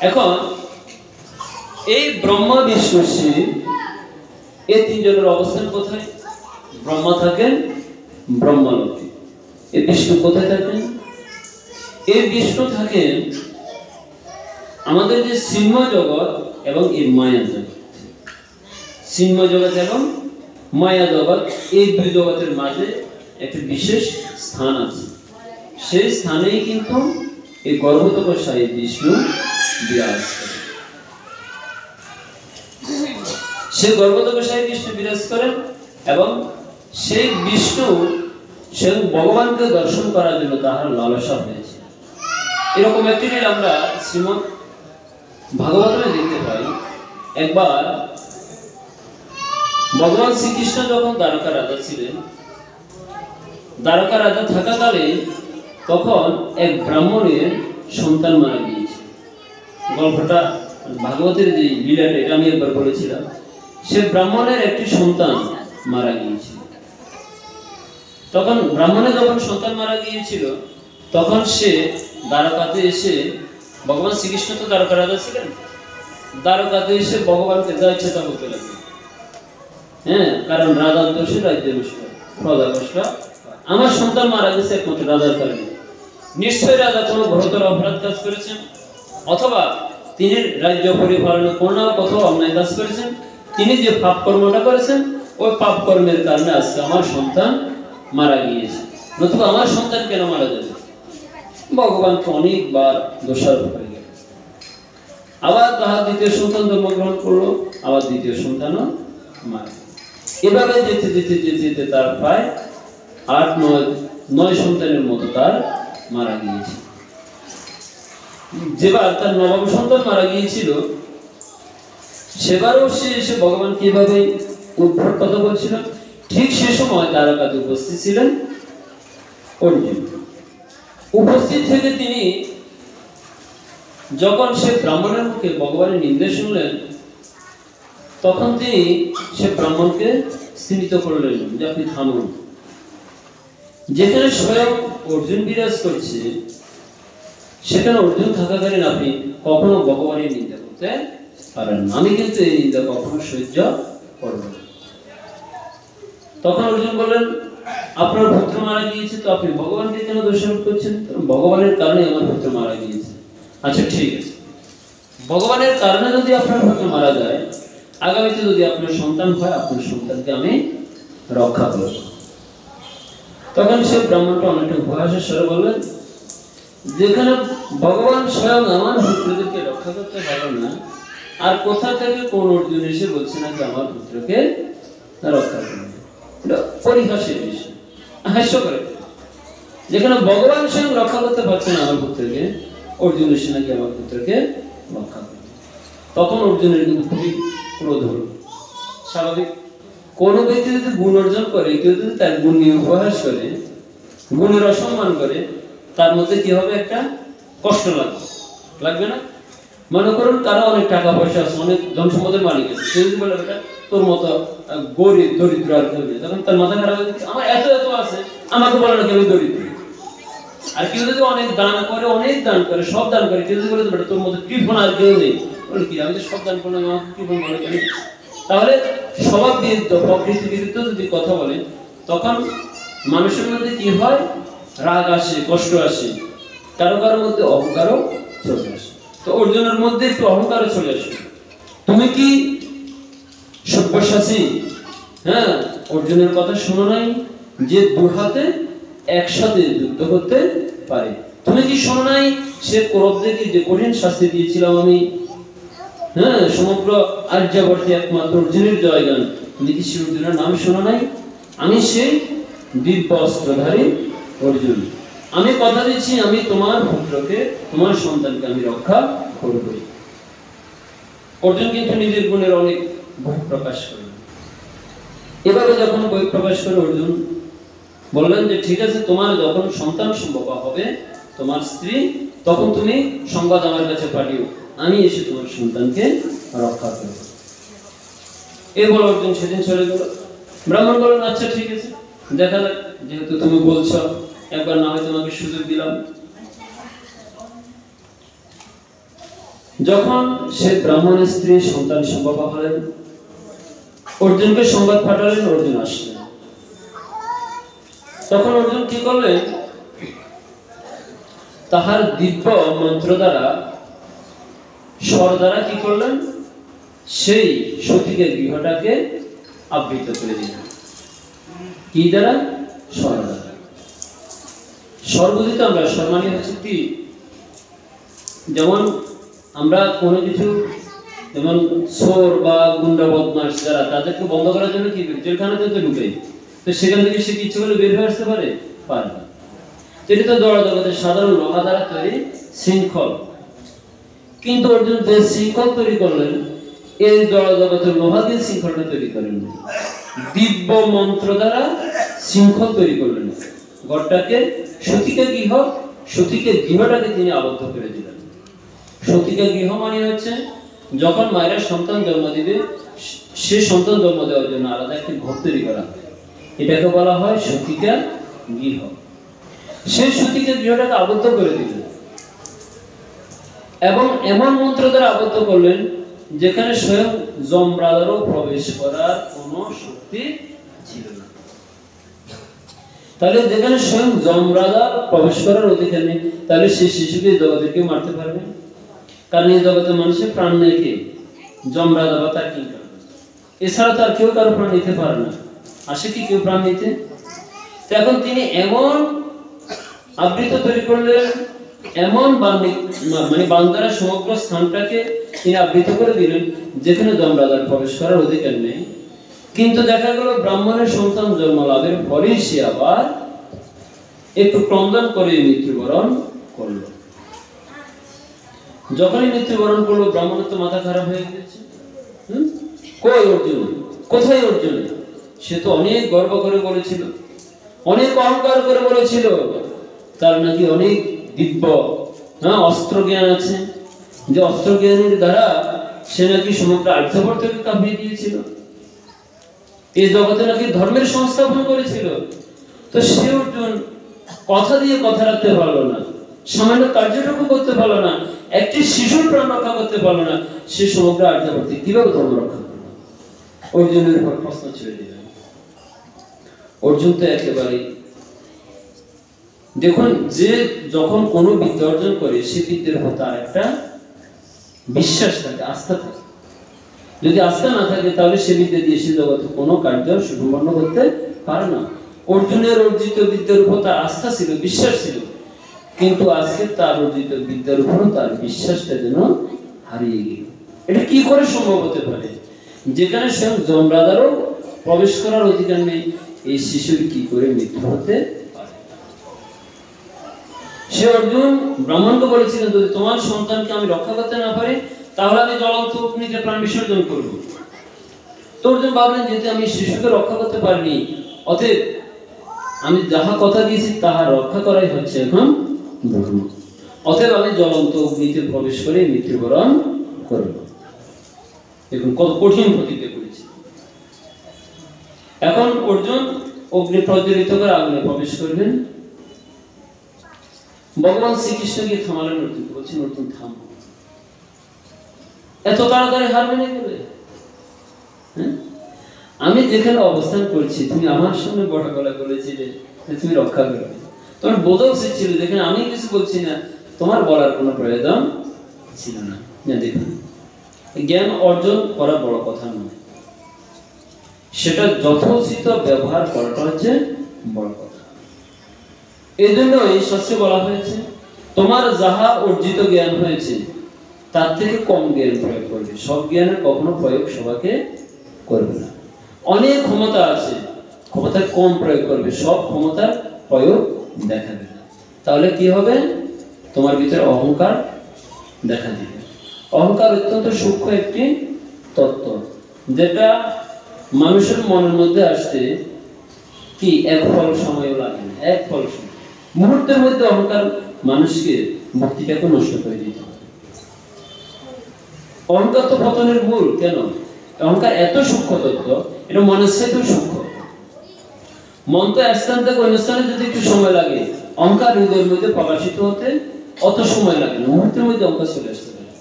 এখন এই ব্রহ্মা বিষ্ণু শিব এই তিনজনের অবস্থান কোথায়? ব্রহ্মা থাকেন ব্রহ্মলোকে, এই বিষ্ণু কোথায় থাকেন? এই বিষ্ণু থাকেন আমাদের যে চিন্ময় জগৎ এবং এই মায়া জগৎ। চিন্ময় জগৎ এবং মায়া জগৎ, এই দুই জগতের মাঝে একটি বিশেষ স্থান আছে। সেই স্থানেই কিন্তু এই গর্ভতপস্যায় বিষ্ণু বিরাজ করেন। সে গর্ভতপস্যায় বিষ্ণু বিরাজ করেন এবং সেই বিষ্ণু স্বয়ং ভগবানকে দর্শন করার জন্য তাহার লালসা হয়েছে। এরকম একটি লীলা আমরা শ্রীমদ্ ভাগবতমে দেখতে পাই। একবার ভগবান শ্রীকৃষ্ণ যখন দ্বারকা রাজা ছিলেন, দ্বারকা রাজা থাকাকালে তখন এক ব্রাহ্মণের সন্তান মারা গিয়েছে। গল্পটা ভাগবতের যে লীলাটা, এটা আমি একবার বলেছিলাম। সে ব্রাহ্মণের একটি সন্তান মারা গিয়েছিল। তখন ব্রাহ্মণের যখন সন্তান মারা গিয়েছিল, তখন সে দ্বারকাতে এসে, ভগবান শ্রীকৃষ্ণ তো দ্বারকা রাজা ছিলেন, দ্বারকাতে এসে ভগবানকে যা ইচ্ছা তা বলতে লাগলো। কারণ রাজার দোষে রাজ্য নষ্ট, প্রজা কষ্ট। আমার সন্তান মারা গেছে একমাত্র রাজার কারণে। নিশ্চয়ই রাজা কোনো ঘোরতর অপরাধ কাজ করেছেন, অথবা তিনি রাজ্য পরিপালনে কোনো কোথাও অন্যায় কাজ করেছেন। তিনি যে পাপ কর্মটা করেছেন, ওই পাপ কর্মের কারণে আজকে আমার সন্তান মারা গিয়েছে। নতুবা আমার সন্তান কেন মারা যাবে? ভগবানকে অনেকবার দোষারোপ করে গেল। আবার তাহার দ্বিতীয় সন্তান জন্মগ্রহণ করলো, আবার দ্বিতীয় সন্তানও মারা। এভাবে যেতে যেতে যেতে যেতে তার প্রায় 8-9 সন্তানের মতো তার মারা গিয়েছে। যেবার তার নবম সন্তান মারা গিয়েছিল, সেবারও সে এসে ভগবান কিভাবে উদ্ভট কথা বলছিল। ঠিক সে সময় দ্বারকাতে উপস্থিত ছিলেন অর্জুন। উপস্থিত থেকে তিনি যখন সে ব্রাহ্মণের মুখে ভগবানের নির্দেশ শুনলেন, তখন তিনি সে ব্রাহ্মণকে স্থিমিত করলেন যে আপনি থামুন। যেখানে স্বয়ং অর্জুন বিরাজ করছে, সেখানে অর্জুন থাকাকালীন আপনি কখনো ভগবানের নিন্দা করতে পারেন না। আমি কিন্তু এই নিন্দা কখনো সহ্য করব না। তখন অর্জুন বললেন, আপনার পুত্র মারা গিয়েছে, তো আপনি ভগবানকে কেন দোষারোপ করছেন? ভগবানের কারণে আমার পুত্র মারা গিয়েছে। আচ্ছা ঠিক আছে, ভগবানের কারণে যদি আপনার পুত্র মারা যায়, আগামীতে যদি আপনার সন্তান হয়, আপনার সন্তানকে আমি রক্ষা করব। তখন সে ব্রাহ্মণটা অনেকটা উপহাসের স্বরে বললেন, যেখানে ভগবান স্বয়ং আমার পুত্রদেরকে রক্ষা করতে পারল না, আর কোথা থেকে কোন অর্জুন এসে বলছে নাকি আমার পুত্রকে রক্ষা করবে? এটা পরিহাসের বিষয়, হাস্য করে। যেখানে ভগবান স্বয়ং রক্ষা করতে পারছে না আমার পুত্রকে, অর্জুন এসে নাকি আমার পুত্রকে রক্ষা করবে। তখন অর্জুনের কিন্তু খুবই ক্রোধ হলো। স্বাভাবিক, কোন ব্যক্তি যদি গুণ অর্জন করে, কেউ যদি তার গুণ নিয়ে উপহাস করে, গুণের অসম্মান করে, তার মধ্যে কি হবে? একটা কষ্ট লাগবে না? মনে করুন তারা অনেক টাকা পয়সা আছে, অনেক ধন সম্পদের মালিক আছে, সে যদি বলে বেটা তোর মতো গরিব দরিদ্র আর কেউ নেই, তখন তার মাথা খারাপ হয়ে, আমার এত এত আছে, আমাকে বলে না কেউ দরিদ্র। আর কেউ যদি অনেক দান করে, সব দান করে, কেউ যদি বলে বেটা তোর মতো কৃপণ আর কেউ নেই, বলে কি আমি তো সব দান করলাম, আমাকে কৃপণ মনে করি। তাহলে স্বভাব বিরুদ্ধ, প্রকৃতি বিরুদ্ধ যদি কথা বলে, তখন মানুষের মধ্যে কি হয়? রাগ আসে, কষ্ট আসে, কারো কারোর মধ্যে অহংকারও চলে আসে। তো অর্জুনের মধ্যে একটু অহংকারও চলে আসে। তুমি কি সব্যসাচী? অর্জুনের কথা শোনো নাই যে দু হাতে একসাথে যুদ্ধ করতে পারে? তুমি কি শোনো নাই সে কৌরবদেরকে যে কঠিন শাস্তি দিয়েছিলাম আমি? সমগ্র আর্যাবর্তে একমাত্র অর্জুনের জয়গান। তুমি কি সে অর্জুনের নাম শোনো নাই? আমি সেই দিব্য অস্ত্রধারী অর্জুন। আমি কথা দিচ্ছি, আমি তোমার পুত্রকে, তোমার সন্তানকে আমি রক্ষা করব। অর্জুন কিন্তু নিজের গুণের অনেক বই প্রকাশ করলেন। এভাবে যখন বই প্রকাশ করে অর্জুন বললেন যে ঠিক আছে, তোমার যখন সন্তান সম্ভব হবে, তোমার স্ত্রী, তখন তুমি সংবাদ আমার কাছে পাঠিও, আমি এসে তোমার সন্তানকে রক্ষা করব। এই বলে অর্জুন সেদিন চলে গেল। ব্রাহ্মণ বললেন আচ্ছা ঠিক আছে, দেখা যাক, যেহেতু তুমি বলছো, একবার না হয় তোমাকে সুযোগ দিলাম। যখন সে ব্রাহ্মণের স্ত্রী সন্তান সম্ভব হলেন, অর্জুনকে সংবাদ পাঠালেন, অর্জুন আসলেন। তখন অর্জুন কি করলেন, তাহার দিব্য মন্ত্র দ্বারা, স্বর দ্বারা কি করলেন, সেই সতীকে গৃহটাকে আবৃত করে দিলেন। কি দ্বারা? স্বর দ্বারা। স্বর বুঝিত আমরা, স্বর মানে হচ্ছে কি, যেমন আমরা কোনো কিছু, যেমন চোর বা গুন্ডা বদমাশ যারা, তাদেরকে বন্ধ করার জন্য কি করি, জেলখানাতে তো ঢুকে, তো সেখান থেকে সে কিছু বলে বের হয়ে আসতে পারে? পারে না। এটা তো জড় জগতের সাধারণ লোহা দ্বারা তৈরি শৃঙ্খল। কিন্তু অর্জুন যে শৃঙ্খল তৈরি করলেন, এই জড় জগতের লোহা দিয়ে শৃঙ্খলটা তৈরি করেন, দিব্য মন্ত্র দ্বারা শৃঙ্খল তৈরি করলেন। ঘরটাকে সতীকে গৃহ, সতীকে গৃহটাকে তিনি আবদ্ধ করে দিলেন। সতীকে গৃহ মানে হচ্ছে যখন মায়েরা সন্তান জন্ম দিবে, সে সন্তান জন্ম দেওয়ার জন্য আলাদা একটি ঘর তৈরি করা হয়, এটাকে বলা হয় সতীকা গৃহ। সেই সতীকে গৃহটাকে আবদ্ধ করে দিলেন এবং এমন মন্ত্র দ্বারা আবদ্ধ করলেন যেখানে স্বয়ং যমরাজারও প্রবেশ করার কোনো শক্তি ছিল না। তাহলে যেখানে স্বয়ং যমরাজার প্রবেশ করার অধিকার নেই, তাহলে সেই শিশুকে জগতে কেউ মারতে পারবে? কারণ এই জগতে মানুষের প্রাণ নেই কে? যমরাজা বা তার কিংকর। এছাড়া তার কেউ কারো প্রাণ নিতে পারে না। আসে কি কেউ প্রাণ নিতে? এখন তিনি এমন আবৃত তৈরি করলেন, এমন মানে বান্দারা সমগ্র স্থানটাকে তিনি আবৃত করে দিলেন যেখানে যমরাজার প্রবেশ করার অধিকার নেই। কিন্তু দেখা গেল ব্রাহ্মণের সন্তান জন্ম লাভের পরেই সে আবার একটু ক্রন্দন করে মৃত্যুবরণ করল। যখনই মৃত্যুবরণ করলো, ব্রাহ্মণের তো মাথা খারাপ হয়ে গেছে। কই অর্জুন? কোথায় অর্জুন? সে তো অনেক গর্ব করে বলেছিল, অনেক অহংকার করে বলেছিল তার নাকি অনেক দিব্য অস্ত্র জ্ঞান আছে, যে অস্ত্র জ্ঞানের দ্বারা সে নাকি সমগ্র আর্যবর্তকে কাঁপিয়ে দিয়েছিল, এই জগতে নাকি ধর্মের সংস্থাপন করেছিল। তো সে অর্জুন কথা দিয়ে কথা রাখতে পারলো না, সামান্য কার্যটুকু করতে পারলো না, একটি শিশুর প্রাণ রক্ষা করতে পারলো না, সে সমগ্র আর্যবর্তে কিভাবে ধর্ম রক্ষা করলো? অর্জুনের উপর প্রশ্ন ছেড়ে দিলেন। অর্জুন তো একেবারে, দেখুন, যে যখন কোনো বিদ্যা অর্জন করে সে বিদ্যার উপর তার একটা বিশ্বাস থাকে, আস্থা থাকে। যদি আস্থা না থাকে তাহলে সে বিদ্যা দিয়ে সে জগতে কোনো কার্য সম্পন্ন করতে পারে না। অর্জুনের অর্জিত বিদ্যার উপর তার আস্থা ছিল, বিশ্বাস ছিল, কিন্তু আজকে তার অর্জিত বিদ্যার উপর তার বিশ্বাসটা যেন হারিয়ে গেল। এটা কি করে সম্ভব হতে পারে? যেখানে স্বয়ং যমরাজারও প্রবেশ করার অধিকার নেই, এই শিশুর কি করে মৃত্যু হতে পারে? সে অর্জুন ব্রাহ্মণকে বলেছিলেন, যদি তোমার সন্তানকে আমি রক্ষা করতে না পারি তাহলে আমি জ্বলন্ত অগ্নিতে প্রাণ বিসর্জন করব। তো অর্জুন ভাবলেন, যেহেতু আমি শিশুকে রক্ষা করতে পারিনি, অতএব আমি যাহা কথা দিয়েছি তাহা রক্ষা করাই হচ্ছে এখন ধর্ম। অতএব আমি জ্বলন্ত অগ্নিতে প্রবেশ করে মৃত্যুবরণ করব। দেখুন কত কঠিন প্রতিজ্ঞা করেছি। এখন অর্জুন অগ্নি প্রজ্বলিত করে আগুনে প্রবেশ করবেন। ভগবান শ্রীকৃষ্ণকে থামালেন, অর্জুন বলছেন, অর্জুন থাম, এত তাড়াতাড়ি হার মেনে গেলে? আমি যেখানে অবস্থান করছি তুমি আমার সামনে বড় গলা বলেছিলে তুমি রক্ষা করবে, তোমার বোঝা উচিত ছিল যেখানে আমি কিছু বলছি না তোমার বলার কোনো প্রয়োজন ছিল না। দেখুন, জ্ঞান অর্জন করা বড় কথা নয়, সেটা যথোচিত ব্যবহার করাটা হচ্ছে বড় কথা। এই জন্য এই শাস্ত্রে বলা হয়েছে, তোমার যাহা অর্জিত জ্ঞান হয়েছে তার থেকে কম জ্ঞান প্রয়োগ করবে। সব জ্ঞানের কখনো প্রয়োগ সবাইকে করবে না। অনেক ক্ষমতা আছে, ক্ষমতার কম প্রয়োগ করবে, সব ক্ষমতার প্রয়োগ দেখাবে না। তাহলে কি হবে? তোমার ভিতরে অহংকার দেখা দিবে। অহংকার অত্যন্ত সূক্ষ্ম একটি তত্ত্ব, যেটা মানুষের মনের মধ্যে আসতে কি এক ফল সময়ও লাগে না, এক ফল সময়, মুহূর্তের মধ্যে অহংকার মানুষকে ভক্তিটাকে নষ্ট করে দিতে পারে। অহংকার তো পতনের মূল। কেন? অহংকার এত সূক্ষ্ম তত্ত্ব, এটা মনের সাথে সূক্ষ্ম। মন তো এক স্থান থেকে অন্য স্থানে যদি একটু সময় লাগে, অহংকার হৃদয়ের মধ্যে প্রকাশিত হতে অত সময় লাগে না, মুহূর্তের মধ্যে অহংকার চলে আসতে পারে।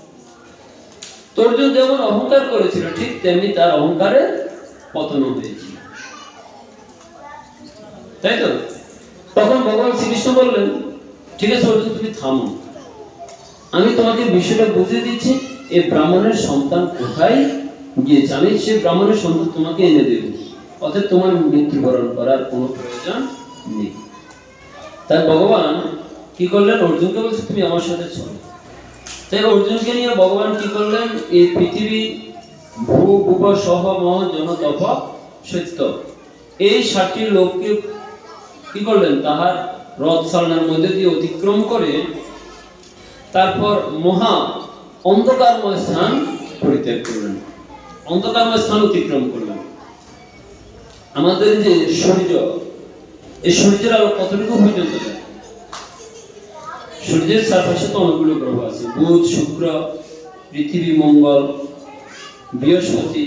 তো অর্জুন যেমন অহংকার করেছিল ঠিক তেমনি তার অহংকারের পতন হয়েছিল, তাই তো? তখন ভগবান শ্রীকৃষ্ণ বললেন, ঠিক আছে অর্জুন, তুমি থামো, আমি তোমাকে বিষয়টা বুঝিয়ে দিচ্ছি। এই ব্রাহ্মণের সন্তান কোথায় গিয়েছে, আমি সেই ব্রাহ্মণের সন্তান তোমাকে এনে দেব, অতএব তোমার মৃত্যুবরণ করার কোনো প্রয়োজন নেই। তাই ভগবান কি করলেন, অর্জুনকে বলছে তুমি আমার সাথে চলো। তাই অর্জুনকে নিয়ে ভগবান কি করলেন, এই পৃথিবী ভূ ভুব সহ মহ জন তপ সত্য, এই 7টি লোককে কি করলেন, তাহার রথ চালনার মধ্যে দিয়ে অতিক্রম করে তারপর মহা অন্ধকারময় স্থান পরিত্যাগ করলেন, অন্ধকারময় স্থান অতিক্রম করলেন। আমাদের যে সূর্য, এই সূর্যের আলো কতটুকু পর্যন্ত যায়? সূর্যের চারপাশে তো অনেকগুলো গ্রহ আছে, বুধ, শুক্র, পৃথিবী, মঙ্গল, বৃহস্পতি,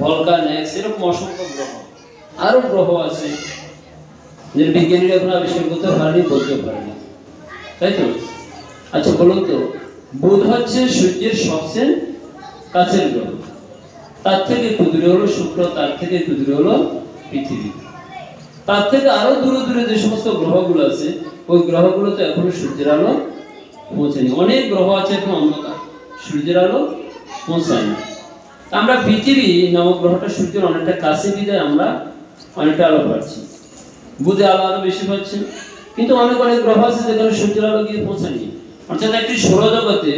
ভলকান, এক্স, এরকম অসংখ্য গ্রহ, আরো গ্রহ আছে যে বিজ্ঞানীরা এখন আবিষ্কার করতে পারেনি, বলতে পারেনি, তাই তো? আচ্ছা বলুন তো, বুধ হচ্ছে সূর্যের সবচেয়ে কাছের গ্রহ, তার থেকে একটু দূরে হলো শুক্র, তার থেকে একটু দূরে হলো পৃথিবী, তার থেকে আরো দূরে দূরে যে সমস্ত গ্রহগুলো আছে ওই গ্রহগুলো তো এখনো সূর্যের আলো পৌঁছায়নি। অনেক গ্রহ আছে এখন অন্ধকার, সূর্যের আলো পৌঁছায় না। আমরা পৃথিবী নামক গ্রহটা সূর্যের অনেকটা কাছে বিদায় আমরা অনেকটা আলো পাচ্ছি, বুধে আলো আরো বেশি পাচ্ছি, কিন্তু অনেক অনেক গ্রহ আছে যেখানে সূর্যের আলো গিয়ে পৌঁছায়নি। অর্থাৎ একটি সৌরজগতে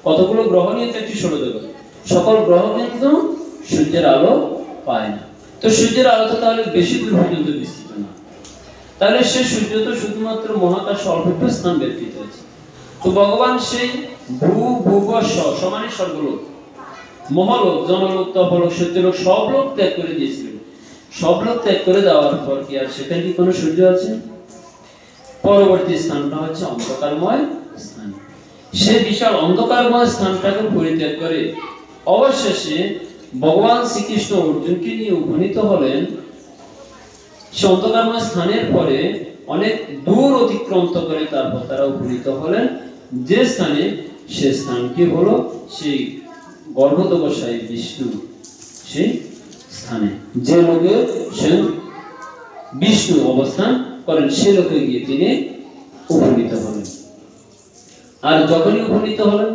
কতগুলো গ্রহ নিয়ে একটি সৌরজগৎ, সকল গ্রহ কিন্তু সূর্যের আলো পায় না। তো সূর্যের আলো তো তাহলে বেশি দূর পর্যন্ত বিস্তৃত না, তাহলে সে সূর্য তো শুধুমাত্র মহাকাশ অল্প একটু স্থান ব্যতীত আছে। তো ভগবান সেই ভূ ভুব সমানে সর্বলোক, মহালোক, জনলোক, তপলোক, সত্যলোক সব লোক ত্যাগ করে দিয়েছিলেন। সব লোক ত্যাগ করে দেওয়ার পর কি আর সেখানে কি কোনো সূর্য আছে? পরবর্তী স্থানটা হচ্ছে অন্ধকারময় স্থান। সে বিশাল অন্ধকারময় স্থানটাকে পরিত্যাগ করে অবশেষে ভগবান শ্রীকৃষ্ণ অর্জুনকে নিয়ে উপনীত হলেন। সে অন্ধকারময় স্থানের পরে অনেক দূর অতিক্রান্ত করে তারপর তারা উপনীত হলেন যে স্থানে, সে স্থানটি হলো সেই গর্ভতপস্যায় বিষ্ণু, সেই স্থানে যে লোকে স্বয়ং বিষ্ণু অবস্থান করেন, সে লোকে গিয়ে তিনি উপনীত হলেন। আর যখনই উপনীত হলেন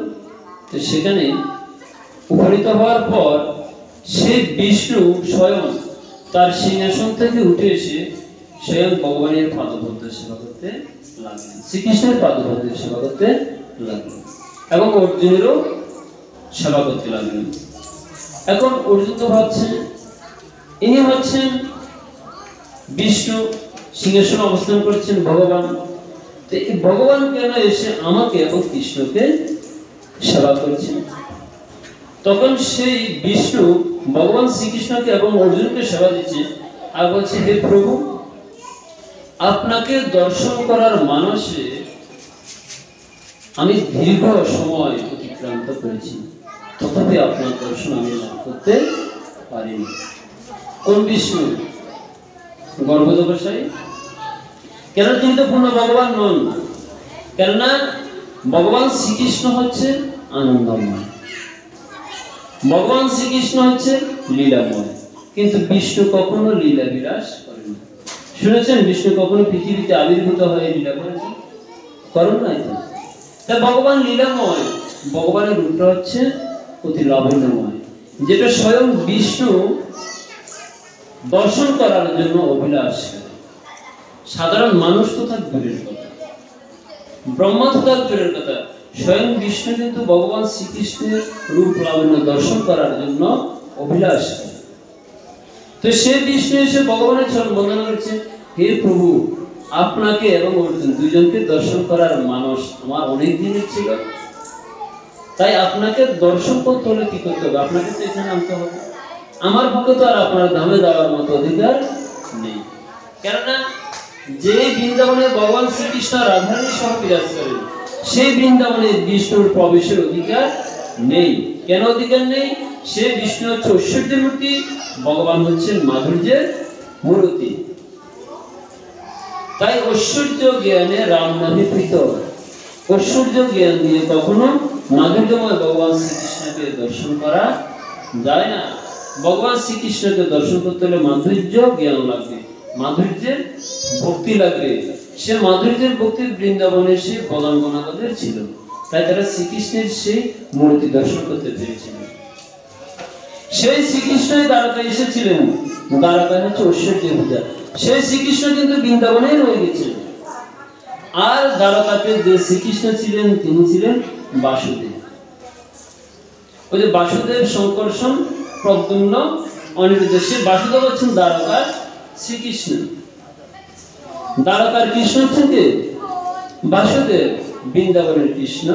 তো সেখানে উপনীত হওয়ার পর সে বিষ্ণু স্বয়ং তার সিংহাসন থেকে উঠে এসে স্বয়ং ভগবানের পাদপদ্মের সেবা করতে লাগলেন, শ্রীকৃষ্ণের পাদপদ্মের সেবা করতে লাগলেন এবং অর্জুনেরও সেবা করতে লাগলেন। এখন অর্জুন তো ভাবছেন ইনি হচ্ছেন বিষ্ণু, সিংহাসন অবস্থান করছেন ভগবান, তো এই ভগবান কেন এসে আমাকে এবং কৃষ্ণকে সেবা করছেন? তখন সেই বিষ্ণু ভগবান শ্রীকৃষ্ণকে এবং অর্জুনকে সেবা দিচ্ছে আর বলছে, হে প্রভু, আপনাকে দর্শন করার মানসে আমি দীর্ঘ সময় অতিক্রান্ত করেছি, তথাপি আপনার দর্শন আমি লাভ করতে পারিনি। কোন বিষ্ণু? গর্ভতপস্যায়। কেন? তিনি তো পূর্ণ ভগবান নন, কেননা ভগবান শ্রীকৃষ্ণ হচ্ছে আনন্দময়, ভগবান শ্রীকৃষ্ণ হচ্ছে লীলাময়, কিন্তু বিষ্ণু কখনো লীলা বিলাস করেন না। শুনেছেন বিষ্ণু কখনো পৃথিবীতে আবির্ভূত হয়ে লীলা করেছেন? করেন নাই তো। তাই ভগবান লীলাময়, ভগবানের রূপটা হচ্ছে অতি লাবণ্যময়, যেটা স্বয়ং বিষ্ণু দর্শন করার জন্য অভিলাষ করে। সাধারণ মানুষ তো থাক দূরের কথা, ব্রহ্মা তো থাক দূরের কথা, স্বয়ং বিষ্ণু কিন্তু ভগবান শ্রীকৃষ্ণের রূপ লাবণ্য দর্শন করার জন্য অভিলাষ করে। তো সে বিষ্ণু এসে ভগবানের চরণ বন্দনা করছে, হে প্রভু, আপনাকে এবং অর্জুন দুইজনকে দর্শন করার মানস আমার অনেক দিনের ছিল, তাই আপনাকে দর্শন করতে হলে কি করতে হবে? আপনাকে তো এখানে আনতে হবে। আমার পক্ষে তো আর আপনার ধামে যাওয়ার মতো অধিকার নেই, কেননা যে বৃন্দাবনে ভগবান শ্রীকৃষ্ণ রাধারানী সহ বিরাজ করেন, সেই বৃন্দাবনে বিষ্ণুর প্রবেশের অধিকার নেই। কেন অধিকার নেই? সে বিষ্ণু হচ্ছে ঐশ্বর্যের মূর্তি, ভগবান হচ্ছেন মাধুর্যের মূর্তি। তাই ঐশ্বর্য জ্ঞানে রাম নামে প্রীত, ঐশ্বর্য জ্ঞান দিয়ে কখনো মাধুর্যময় ভগবান শ্রীকৃষ্ণের শ্রীকৃষ্ণকে দর্শন করা যায় না। ভগবান শ্রীকৃষ্ণকে দর্শন করতে হলে মাধুর্য জ্ঞান লাগবে, মাধুর্যের ভক্তি লাগবে। সে মাধুর্যের ভক্তি বৃন্দাবনে সে বলাঙ্গনাগদের ছিল, তাই তারা শ্রীকৃষ্ণের সেই মূর্তি দর্শন করতে পেরেছিল। সেই শ্রীকৃষ্ণই দ্বারকায় এসেছিলেন, দ্বারকায় হচ্ছে ঐশ্বর্যের পূজা। সেই শ্রীকৃষ্ণ কিন্তু বৃন্দাবনে রয়ে গেছেন। আর দ্বারকাতে যে শ্রীকৃষ্ণ ছিলেন তিনি ছিলেন বাসুদেব। ওই যে বাসুদেব, সংকর্ষণ, প্রদ্যুম্ন, অনিরুদ্ধ, সে বাসুদেব হচ্ছেন দ্বারকার শ্রীকৃষ্ণ। দ্বারকার কৃষ্ণ হচ্ছেন কে? বাসুদেব। বৃন্দাবনের কৃষ্ণ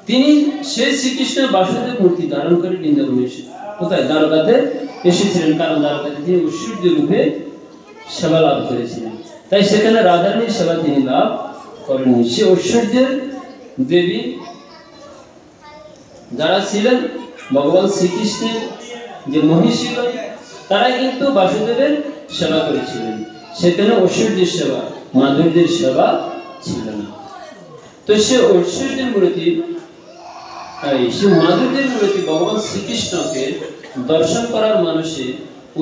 তিনি সেই শ্রীকৃষ্ণ বাসুদেব মূর্তি ধারণ করে বৃন্দাবনে এসে কোথায় দ্বারকাতে এসেছিলেন, কারণ দ্বারকাতে তিনি ঐশ্বর্য রূপে সেবা লাভ করেছিলেন, তাই সেখানে রাধারানীর সেবা তিনি লাভ করেননি। সে ঐশ্বর্যের দেবী যারা ছিলেন ভগবান শ্রীকৃষ্ণের যে মহিষীগণ, তারাই কিন্তু বাসুদেবের সেবা করেছিলেন। সেখানে ঐশ্বর্যের সেবা, মাধুর্যের সেবা ছিল না। তো সে ঐশ্বর্যের মূর্তি, সে মাধুর্যের মূর্তি ভগবান শ্রীকৃষ্ণকে দর্শন করার মানুষে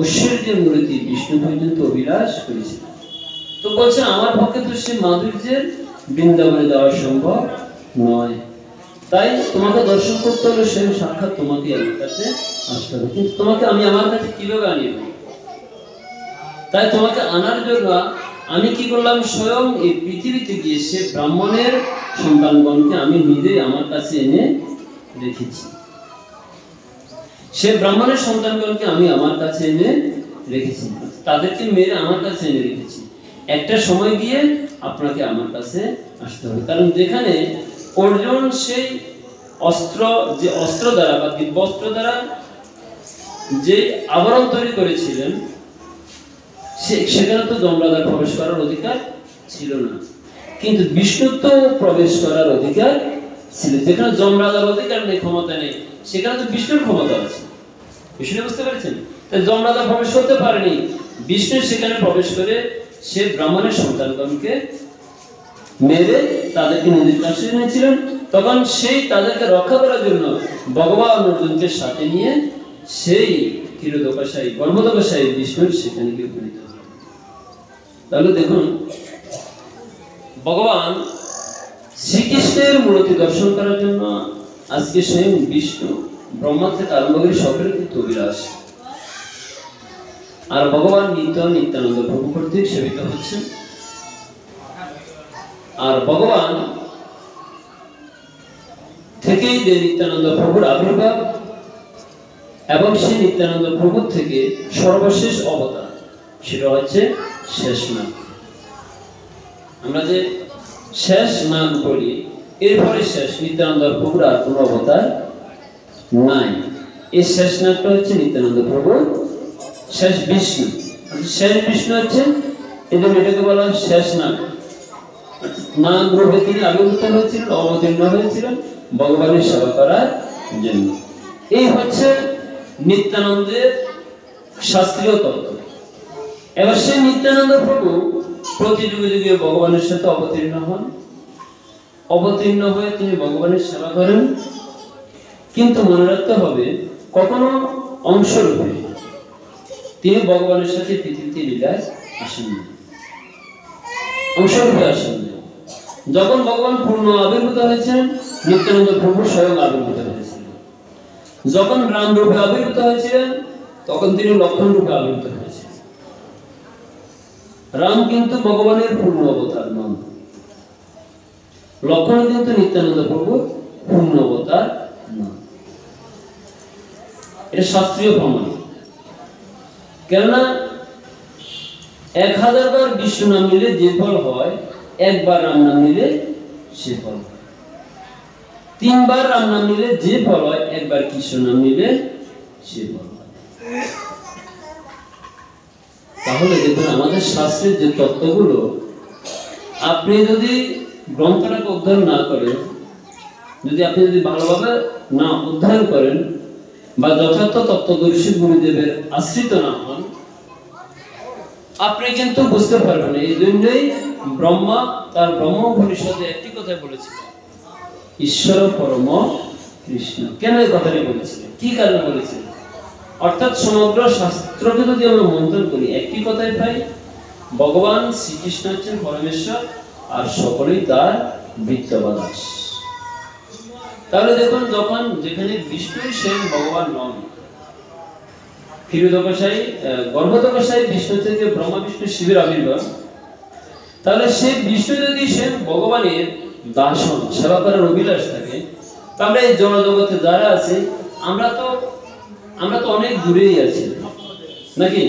ঐশ্বর্যের মূর্তি বিষ্ণু পর্যন্ত অভিলাষ করেছিল। তো বলছে আমার পক্ষে তো সে মাধুর্যের বৃন্দাবনে যাওয়া সম্ভব নয়, তাই তোমাকে দর্শন করতে হলে সে সাক্ষাৎ তোমাকে আমার কাছে আসতে হবে। কিন্তু তোমাকে আমি আমার কাছে কিভাবে আনিব? তাই তোমাকে আনার জন্য আমি কি করলাম, স্বয়ং এই পৃথিবীতে গিয়ে সে ব্রাহ্মণের সন্তানগণকে আমি নিজেই আমার কাছে এনে রেখেছি। সে ব্রাহ্মণের সন্তানগণকে আমি আমার কাছে এনে রেখেছি, তাদেরকে মেরে আমার কাছে এনে রেখেছি। একটা সময় গিয়ে আপনাকে আমার কাছে আসতে হবে, কারণ যেখানে অর্জুন সেই অস্ত্র, যে অস্ত্র দ্বারা বা দিব্যাস্ত্র দ্বারা যে আবরণ তৈরি করেছিলেন, সেখানে তো যমরাজার প্রবেশ করার অধিকার ছিল না, কিন্তু বিষ্ণুর তো প্রবেশ করার অধিকার ছিল। যেখানে যমরাজার অধিকার নেই, ক্ষমতা নেই, সেখানে তো বিষ্ণুর ক্ষমতা আছে। বিষ্ণু বুঝতে পেরেছেন? তাই যমরাজা প্রবেশ করতে পারেনি, বিষ্ণু সেখানে প্রবেশ করে সে ব্রাহ্মণের সন্তানগণকে মেরে তাদেরকে নিজের কাছে এনেছিলেন। তখন সেই তাদেরকে রক্ষা করার জন্য ভগবান অর্জুনকে সাথে নিয়ে সেই ক্ষীরোদকশায়ী, গর্ভোদকশায়ী বিষ্ণুর সেখানে গিয়ে উপনীত হলেন। তাহলে দেখুন, ভগবান শ্রীকৃষ্ণের মূর্তি দর্শন করার জন্য আজকে স্বয়ং বিষ্ণু, ব্রহ্মা থেকে আরম্ভ করে সকলের কিন্তু অভিলাষ। আর ভগবান নিত্যানন্দ প্রভু কর্তৃক সেবিত হচ্ছেন। আর ভগবান থেকেই যে নিত্যানন্দ প্রভুর আবির্ভাব, এবং সেই নিত্যানন্দ প্রভুর থেকে সর্বশেষ অবতার, সেটা হচ্ছে শেষনাগ। আমরা যে শেষনাগ বলি, এরপরে শেষ নিত্যানন্দ প্রভুর আর কোনো অবতার নাই। এই শেষনাগটা হচ্ছে নিত্যানন্দ প্রভুর শেষ বিষ্ণু। শেষ বিষ্ণু হচ্ছে, এই জন্য এটাকে বলা হয় শেষনাগ। নাগ রূপে তিনি আবির্ভূত হয়েছিলেন, অবতীর্ণ হয়েছিলেন ভগবানের সেবা করার জন্য। এই হচ্ছে নিত্যানন্দের শাস্ত্রীয় তত্ত্ব। এবার সেই নিত্যানন্দ প্রভু প্রতি যুগে যুগে ভগবানের সাথে অবতীর্ণ হন, অবতীর্ণ হয়ে তিনি ভগবানের সেবা করেন। কিন্তু মনে রাখতে হবে, কখনো অংশরূপে তিনি ভগবানের সাথে পৃথিবীতে লীলায় আসেন না, অংশরূপে আসেন না। যখন ভগবান পূর্ণ আবির্ভূত হয়েছেন, নিত্যানন্দ প্রভু স্বয়ং আবির্ভূত হয়েছিলেন। যখন রাম রূপে আবির্ভূত হয়েছিলেন, তখন তিনি লক্ষণ রূপে আবির্ভূত হয়েছিলেন। রাম কিন্তু ভগবানের পূর্ণ অবতার নন, লক্ষণ কিন্তু নিত্যানন্দ প্রভুর পূর্ণ অবতার নন। এটা শাস্ত্রীয় প্রমাণ। কেননা 1000 বার বিষ্ণু নাম নিলে যে ফল হয়, একবার রাম নাম নিলে সে ফল হয়। 3 বার রাম নাম নিলে যে ফল হয়, একবার কৃষ্ণ নাম নিলে সে ফল হয়। তাহলে দেখুন, আমাদের শাস্ত্রের যে তত্ত্বগুলো, আপনি যদি গ্রন্থটাকে অধ্যয়ন না করেন, আপনি যদি ভালোভাবে না অধ্যয়ন করেন, বা যথার্থ তত্ত্বদর্শী গুরুদেবের আশ্রিত না হন, আপনি কিন্তু বুঝতে পারবেন না। এই জন্যই ব্রহ্মা তার ব্রহ্মোপনিষদে একটি কথা বলেছিলেন, ঈশ্বর পরম কৃষ্ণ। কেন এই কথাটি বলেছিলেন, কি কারণে বলেছিলেন? অর্থাৎ সমগ্র শাস্ত্রকে যদি আমরা মন্থন করি একটি কথাই পাই, ভগবান শ্রীকৃষ্ণ হচ্ছেন পরমেশ্বর আর সকলেই তার বৃত্তবাদাস। তাহলে দেখুন, যখন যেখানে বিষ্ণুই স্বয়ং ভগবান নন, ক্ষীরোদকশায়ী গর্ভোদকশায়ী বিষ্ণু থেকে ব্রহ্মা বিষ্ণু শিবের আবির্ভাব, তাহলে সেই বিষ্ণু যদি সে ভগবানের দাসন সেবা করার অভিলাষ থাকে, তাহলে এই জনজগতে যারা আছে আমরা তো অনেক দূরেই আছি নাকি?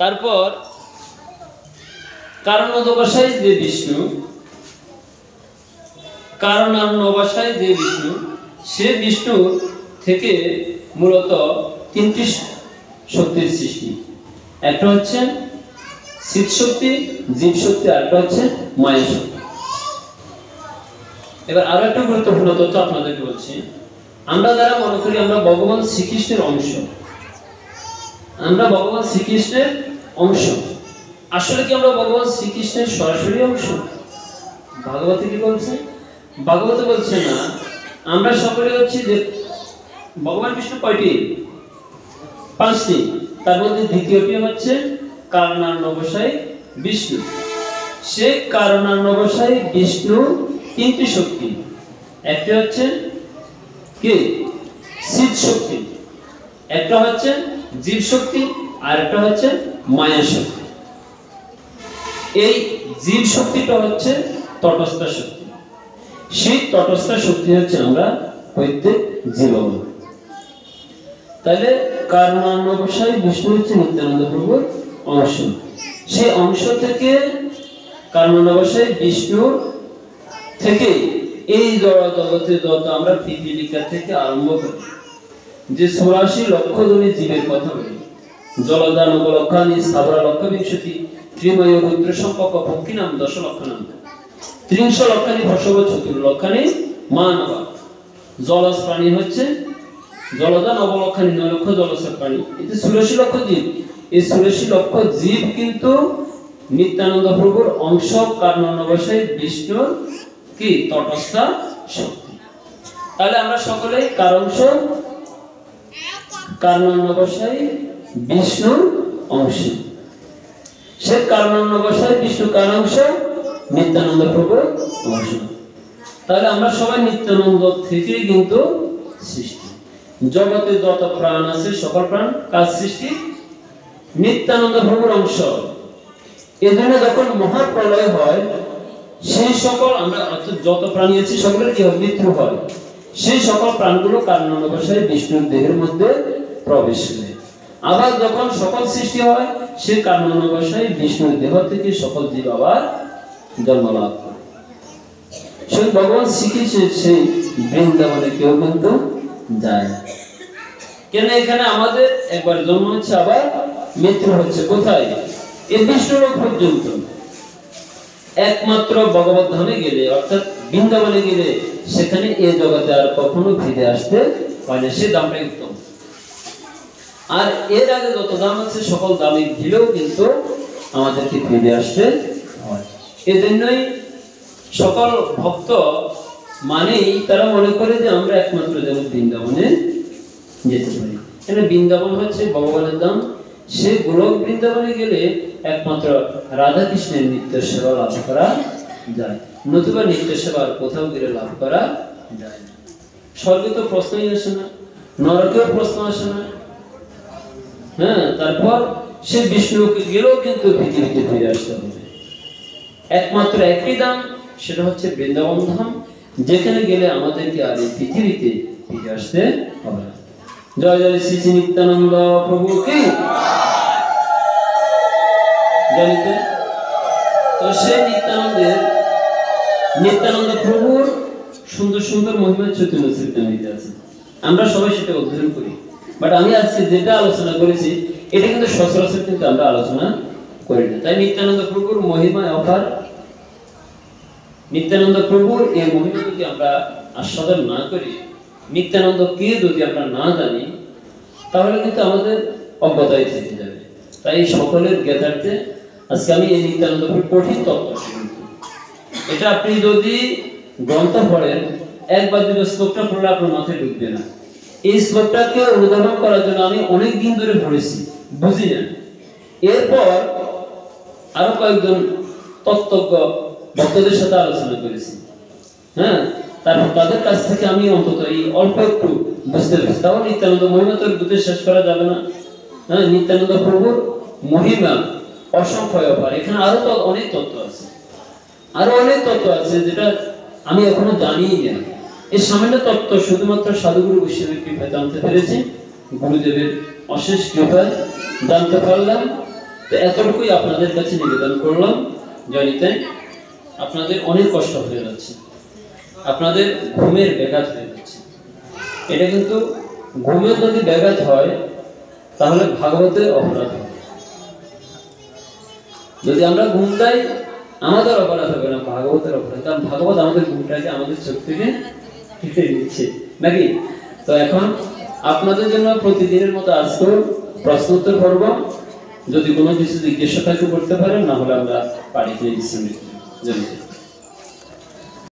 তারপর কারণোদকশায়ী যে বিষ্ণু, কারণান্নবাসায় যে বিষ্ণু, সে বিষ্ণু থেকে মূলত তিনটি শক্তির সৃষ্টি। একটা হচ্ছে চিৎ শক্তি, জীব শক্তি, আর একটা হচ্ছে মায়া শক্তি। এবার আরো একটা গুরুত্বপূর্ণ তথ্য আপনাদেরকে বলছি। আমরা যারা মনে করি আমরা ভগবান শ্রীকৃষ্ণের অংশ, আমরা ভগবান শ্রীকৃষ্ণের অংশ, আসলে কি আমরা ভগবান শ্রীকৃষ্ণের সরাসরি অংশ? ভাগবতে কি বলছে? ভাগবতে বলছে না, আমরা সকলে হচ্ছি যে ভগবান বিষ্ণু কয়টি? 5টি। তার মধ্যে দ্বিতীয়টি হচ্ছে কারণান্নবশায়ী বিষ্ণু। সে কারণান্নবশায়ী বিষ্ণু 3টি শক্তি। একটা হচ্ছে কি? চিৎ শক্তি, একটা হচ্ছে জীব শক্তি, আর একটা হচ্ছে মায়া শক্তি। এই জীব শক্তিটা হচ্ছে তটস্থ শক্তি। সেই তটস্থ শক্তি হচ্ছে আমরা প্রত্যেক জীবন। তাহলে কারণান্নবশায়ী বিষ্ণু হচ্ছে নিত্যানন্দ প্রভুর অংশ। সেই অংশ থেকে কারণান্নবশায়ী বিষ্ণু থেকে এই জগতে যত আমরা পিপীলিকা থেকে আরম্ভ করি, যে 84 লক্ষ জনের জীবের কথা বলি, জলদান লক্ষানি স্থাবরা লক্ষ বিংশতি ত্রিময় রুদ্র সম্পর্ক পক্ষী নাম 10 লক্ষ নাম 30 লক্ষানি ভস্ব চতুর লক্ষানি মানব। জলজ প্রাণী হচ্ছে জলদান অবলক্ষানি 9 লক্ষ জলচর প্রাণী, এতে 84 লক্ষ জীব। এই 84 লক্ষ জীব কিন্তু নিত্যানন্দ প্রভুর অংশ, কারণান্নবশায়ী বিষ্ণুর কি তটস্থ শক্তি। তাহলে আমরা সকলেই কার অংশ? কারণান্নবশায়ী বিষ্ণুর অংশ। সে কারণান্নবশায়ী বিষ্ণু কার অংশ? নিত্যানন্দ প্রভুর অংশ। তাহলে আমরা সবাই নিত্যানন্দ থেকে কিন্তু সৃষ্টি। জগতে যত প্রাণ আছে সকল প্রাণ কার সৃষ্টি? নিত্যানন্দ প্রভুর অংশ। এজন্য যখন মহাপ্রলয় হয়, সেই সকল আমরা যত প্রাণী আছি সকলের কি হয়? মৃত্যু হয়। সেই সকল প্রাণগুলো কারণান্নবশায়ী বিষ্ণুর দেহের মধ্যে প্রবেশ করে। আবার যখন সকল সৃষ্টি হয়, সে কারণান্নবশায়ী বিষ্ণুর দেহ থেকে সকল জীব আবার জন্ম লাভ করে। সেই ভগবান শ্রীকৃষ্ণের সেই বৃন্দাবনে কেউ কিন্তু যায় না। কেন? এখানে আমাদের একবার জন্ম হচ্ছে, আবার মৃত্যু হচ্ছে। কোথায়? এই বিষ্ণুলোক পর্যন্ত। একমাত্র ভগবত ধামে গেলে, অর্থাৎ বৃন্দাবনে গেলে, সেখানে এই জগতে আর কখনো ফিরে আসতে হয় না। সে দামটাই উত্তম। আর এর আগে যত দাম আছে সকল দামে গেলেও কিন্তু আমাদেরকে ফিরে আসতে হয়। এজন্যই সকল ভক্ত মানেই তারা মনে করে যে আমরা একমাত্র যেন বৃন্দাবনে যেতে পারি। কেন? বৃন্দাবন হচ্ছে ভগবানের ধাম। সে গোলক বৃন্দাবনে গেলে একমাত্র রাধা কৃষ্ণের নিত্য সেবা লাভ করা যায়, নতুবা নিত্য সেবা কোথাও গেলে লাভ করা যায় না। স্বর্গে তো প্রশ্নই আসে না, নরকেও প্রশ্ন আসে না। হ্যাঁ, তারপর সে বিষ্ণুকে গেলেও কিন্তু পৃথিবীতে ফিরে আসতে হবে। একমাত্র একটি ধাম, সেটা হচ্ছে বৃন্দাবন ধাম, যেখানে গেলে আমাদেরকে আর এই পৃথিবীতে ফিরে আসতে হবে না। জয় জয় শ্রী শ্রী নিত্যানন্দ প্রভু কি জানিতে। তো সেই নিত্যানন্দ প্রভুর সুন্দর সুন্দর মহিমা চৈতন্য চরিতামৃতে আছে। আমরা সবাই সেটা অধ্যয়ন করি। বাট আমি আজকে যেটা আলোচনা করেছি, এটা কিন্তু সচরাচর কিন্তু আমরা আলোচনা করি না। তাই নিত্যানন্দ প্রভুর মহিমা অপার। নিত্যানন্দ প্রভুর এই মহিমা যদি আমরা আস্বাদন না করি, নিত্যানন্দ কে যদি আমরা না জানি, তাহলে কিন্তু আমাদের অজ্ঞতায় থেকে যাবে। তাই সকলের জ্ঞাতার্থে আজকে আমি এই নিত্যানন্দ প্রভুর কঠিন তত্ত্ব, এটা আপনি যদি গ্রন্থ পড়েন একবার দুটো শ্লোকটা পড়লে আপনার মাথায় ঢুকবে না। এই শ্লোকটাকে অনুধাবন করার জন্য আমি অনেক দিন ধরে পড়েছি, বুঝি না। এরপর আরো কয়েকজন তত্ত্বজ্ঞ ভক্তদের সাথে আলোচনা করেছি, হ্যাঁ, তারপর তাদের কাছ থেকে আমি অন্তত এই অল্প একটু বুঝতে পেরেছি। তাও নিত্যানন্দ মহিমা তো বুঝে শেষ করা যাবে না। হ্যাঁ, নিত্যানন্দ প্রভুর মহিমা অসংখ্য অপার। এখানে আরো তো অনেক তত্ত্ব আছে, আরো অনেক তত্ত্ব আছে যেটা আমি এখনো জানিই না। এই সামান্য তত্ত্ব শুধুমাত্র সাধুগুরু বৈষ্ণবের কৃপায় জানতে পেরেছি, গুরুদেবের অশেষ কৃপায় জানতে পারলাম। তো এতটুকুই আপনাদের কাছে নিবেদন করলাম। জানিতে আপনাদের অনেক কষ্ট হয়ে যাচ্ছে, আপনাদের ঘুমের ব্যাঘাত হয়ে যাচ্ছে। এটা কিন্তু ঘুমের যদি ব্যাঘাত হয় তাহলে ভাগবতের অপরাধ হবে। যদি আমরা ঘুম দেই আমাদের অপরাধ হবে না, ভাগবতের অপরাধ। কারণ ভাগবত আমাদের ঘুমটাকে আমাদের চোখ থেকে কেটে দিচ্ছে নাকি। তো এখন আপনাদের জন্য প্রতিদিনের মতো আজকেও প্রশ্নোত্তর পর্ব। যদি কোনো কিছু জিজ্ঞাসা থাকে করতে পারেন, না হলে আমরা বাড়িতে বিশ্রাম নিতে।